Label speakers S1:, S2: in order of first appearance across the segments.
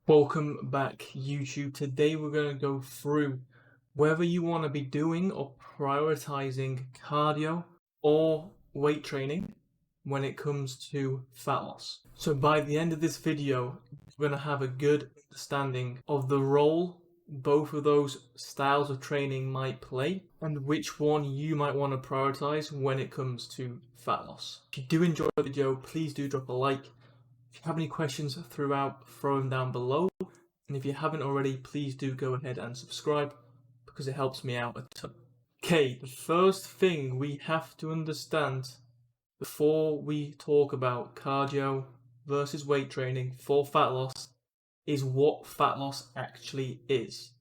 S1: Welcome back, YouTube. Today we're going to go through whether you want to be doing or prioritizing cardio or weight training when it comes to fat loss. So by the end of this video, we're going to have a good understanding of the role both of those styles of training might play and which one you might want to prioritize when it comes to fat loss. If you do enjoy the video, please do drop a like. If you have any questions throughout, throw them down below. And if you haven't already, please do go ahead and subscribe because it helps me out a ton. Okay, the first thing we have to understand before we talk about cardio versus weight training for fat loss is what fat loss actually is.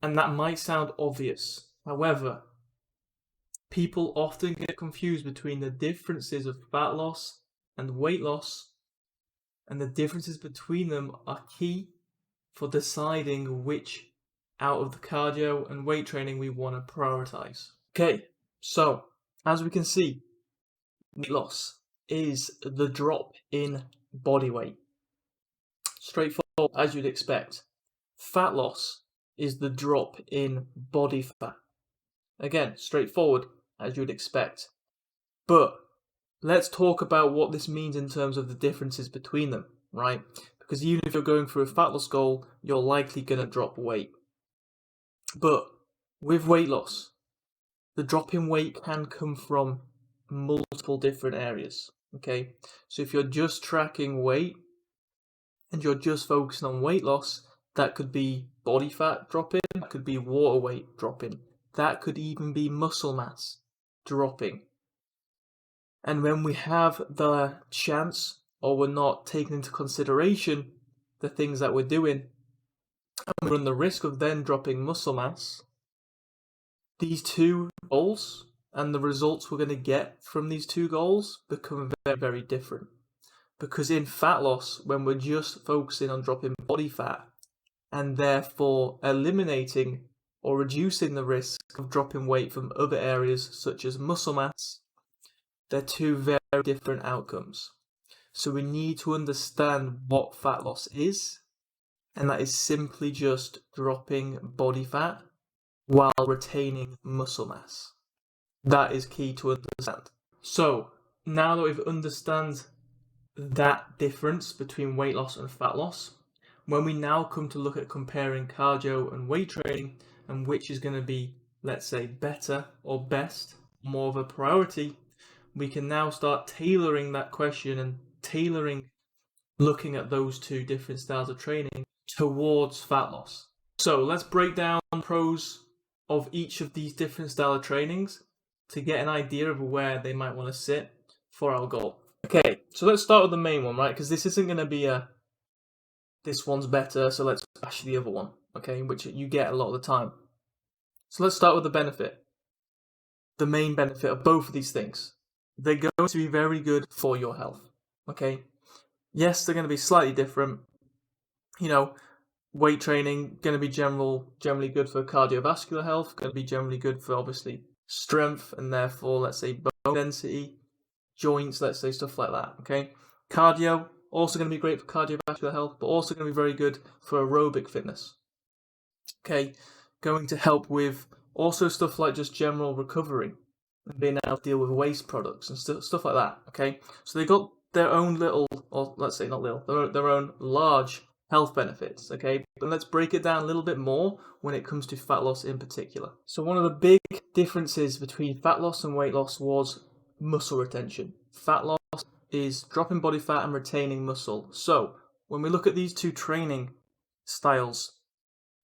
S1: And that might sound obvious. However, people often get confused between the differences of fat loss and weight loss, and the differences between them are key for deciding which out of the cardio and weight training we want to prioritize. Okay, so as we can see, weight loss is the drop in body weight. Straightforward, as you'd expect. Fat loss is the drop in body fat. Again, straightforward, as you'd expect. But let's talk about what this means in terms of the differences between them, right? Because even if you're going for a fat loss goal, you're likely going to drop weight. But with weight loss, the drop in weight can come from multiple different areas, okay? So if you're just tracking weight and you're just focusing on weight loss, that could be body fat dropping, that could be water weight dropping, that could even be muscle mass dropping. And when we have the chance, or we're not taking into consideration the things that we're doing, and we run the risk of then dropping muscle mass, these two goals and the results we're going to get from these two goals become very, very different. Because in fat loss, when we're just focusing on dropping body fat and therefore eliminating or reducing the risk of dropping weight from other areas such as muscle mass, they're two very different outcomes. So we need to understand what fat loss is, and that is simply just dropping body fat while retaining muscle mass. That is key to understand. So now that we've understand that difference between weight loss and fat loss, when we now come to look at comparing cardio and weight training and which is going to be, let's say, better or best, more of a priority, we can now start tailoring that question and looking at those two different styles of training towards fat loss. So let's break down the pros of each of these different style of trainings to get an idea of where they might want to sit for our goal. Okay, so let's start with the main one, right? Because this isn't going to be this one's better, so let's bash the other one, okay? Which you get a lot of the time. So let's start with the benefit. The main benefit of both of these things. They're going to be very good for your health, okay? Yes, they're going to be slightly different. You know, weight training going to be generally good for cardiovascular health, going to be generally good for obviously strength and therefore, let's say, bone density, joints, let's say, stuff like that, okay? Cardio, also going to be great for cardiovascular health, but also going to be very good for aerobic fitness, okay? Going to help with also stuff like just general recovery and being able to deal with waste products and stuff like that, okay? So they got their own little, or let's say not little, their own large health benefits, okay? But let's break it down a little bit more when it comes to fat loss in particular. So one of the big differences between fat loss and weight loss was muscle retention. Fat loss is dropping body fat and retaining muscle. So when we look at these two training styles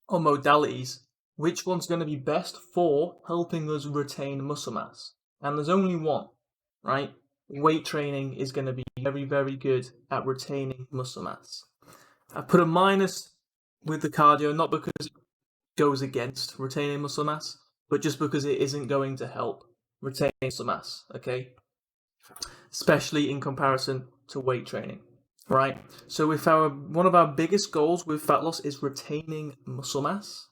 S1: or modalities, which one's going to be best for helping us retain muscle mass? And there's only one, right? Weight training is going to be very, very good at retaining muscle mass. I put a minus with the cardio, not because it goes against retaining muscle mass, but just because it isn't going to help retain muscle mass, okay? Especially in comparison to weight training, right? So if one of our biggest goals with fat loss is retaining muscle mass,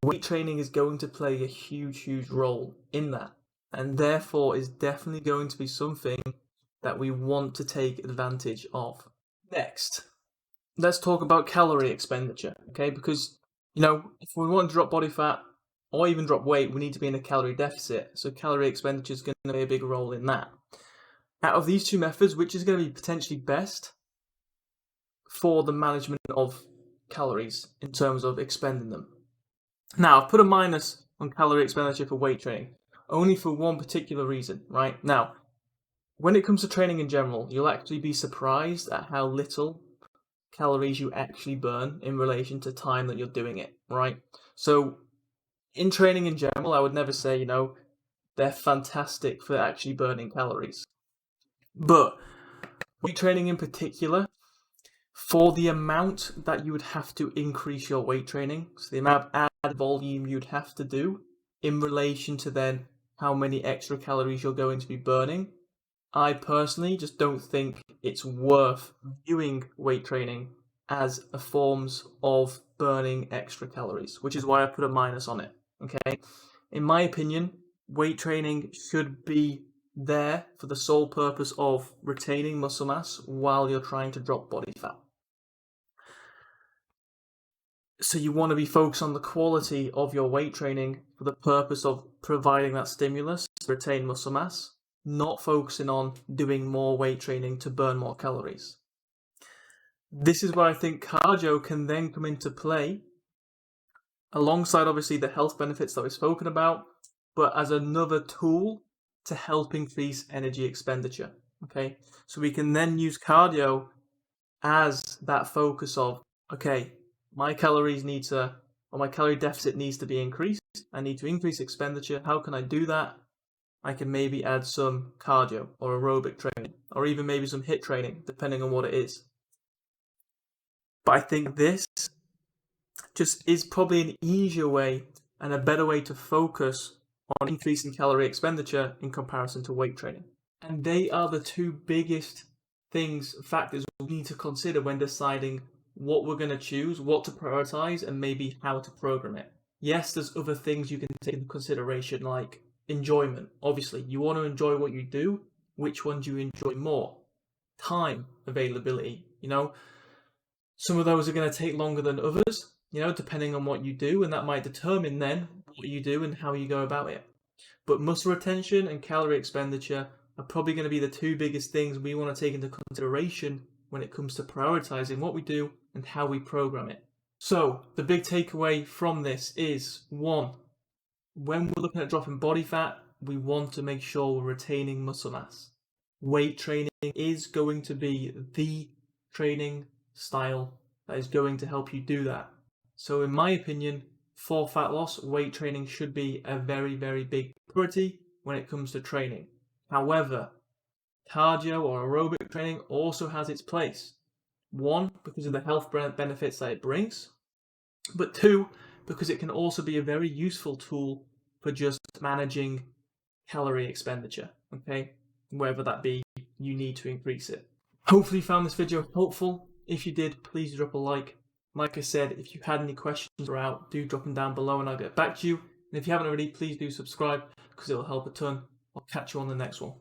S1: weight training is going to play a huge, huge role in that, and therefore is definitely going to be something that we want to take advantage of. Next, let's talk about calorie expenditure, okay? Because, if we want to drop body fat or even drop weight, we need to be in a calorie deficit. So calorie expenditure is going to play a big role in that. Out of these two methods, which is going to be potentially best for the management of calories in terms of expending them? Now, I've put a minus on calorie expenditure for weight training, only for one particular reason, right? Now, when it comes to training in general, you'll actually be surprised at how little calories you actually burn in relation to time that you're doing it, right? So, in training in general, I would never say, they're fantastic for actually burning calories. But weight training in particular, for the amount that you would have to increase your weight training, so the amount of added volume you'd have to do in relation to then how many extra calories you're going to be burning, I personally just don't think it's worth viewing weight training as a forms of burning extra calories, which is why I put a minus on it. Okay, in my opinion, weight training should be there for the sole purpose of retaining muscle mass while you're trying to drop body fat. So you want to be focused on the quality of your weight training for the purpose of providing that stimulus to retain muscle mass, not focusing on doing more weight training to burn more calories. This is where I think cardio can then come into play, alongside obviously the health benefits that we've spoken about, but as another tool to help increase energy expenditure. Okay, so we can then use cardio as that focus of, okay, my calorie deficit needs to be increased. I need to increase expenditure. How can I do that? I can maybe add some cardio or aerobic training, or even maybe some HIIT training, depending on what it is. But I think this just is probably an easier way and a better way to focus on increasing calorie expenditure in comparison to weight training. And they are the two biggest factors we need to consider when deciding what we're going to choose, what to prioritize, and maybe how to program it. Yes, there's other things you can take into consideration, like enjoyment. Obviously, you want to enjoy what you do. Which one do you enjoy more? Time availability. Some of those are going to take longer than others, depending on what you do, and that might determine then what you do and how you go about it. But muscle retention and calorie expenditure are probably going to be the two biggest things we want to take into consideration when it comes to prioritizing what we do and how we program it. So, the big takeaway from this is, one, when we're looking at dropping body fat, we want to make sure we're retaining muscle mass. Weight training is going to be the training style that is going to help you do that. So in my opinion, for fat loss, weight training should be a very, very big priority when it comes to training. However, cardio or aerobic training also has its place. One, because of the health benefits that it brings, but two, because it can also be a very useful tool for just managing calorie expenditure, okay? Whether that be you need to increase it. Hopefully you found this video helpful. If you did, please drop a like. Like I said, if you had any questions throughout, do drop them down below and I'll get back to you. And if you haven't already, please do subscribe because it will help a ton. I'll catch you on the next one.